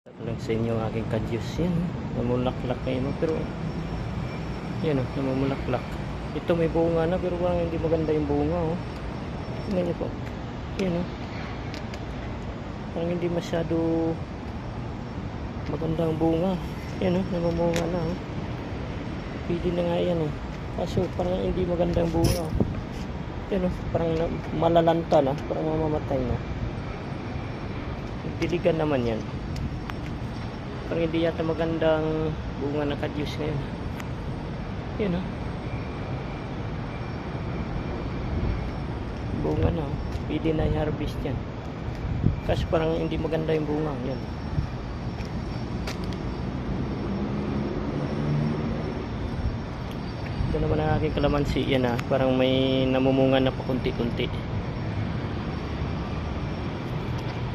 Lang sa inyo ang aking kadyos. Yan, namulaklak ngayon. Pero, yan o, namumulaklak. Ito may bunga na, pero parang hindi maganda yung bunga o. Tingnan niyo po. Yan o. Parang hindi masyado maganda ang bunga. Yan o, namumunga na o. Pwede na nga yan o. Kaso parang hindi maganda ang bunga o. Yan o, parang malalanta na, parang mamamatay na. Diligan naman yan. Parang hindi yata magandang bunga na kadyos ngayon. Yan o. Bunga na o. Pwede na i-harvest yan. Kasi parang hindi maganda yung bunga. Yan. Ito naman ang aking kalamansi. Yan ah. Parang may namumunga na pa kunti-kunti.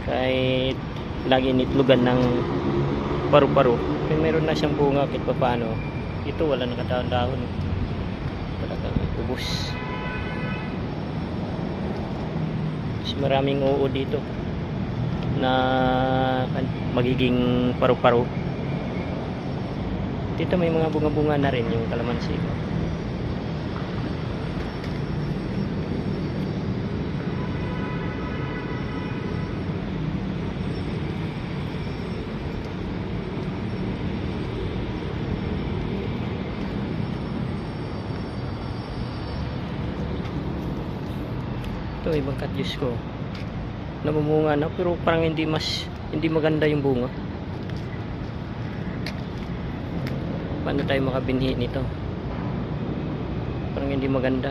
Kahit lagi nitlugan ng paru-paro. Meron na siyang bunga kahit pa paano. Ito wala nakadahon-dahon. Talagang ubos. Mas maraming oo dito na magiging paru-paro. Dito may mga bunga-bunga na rin yung kalamansi ko. Ito ibang kadyos ko. Namumunga na pero parang hindi maganda yung bunga. Paano tayo makabinhi nito? Parang hindi maganda.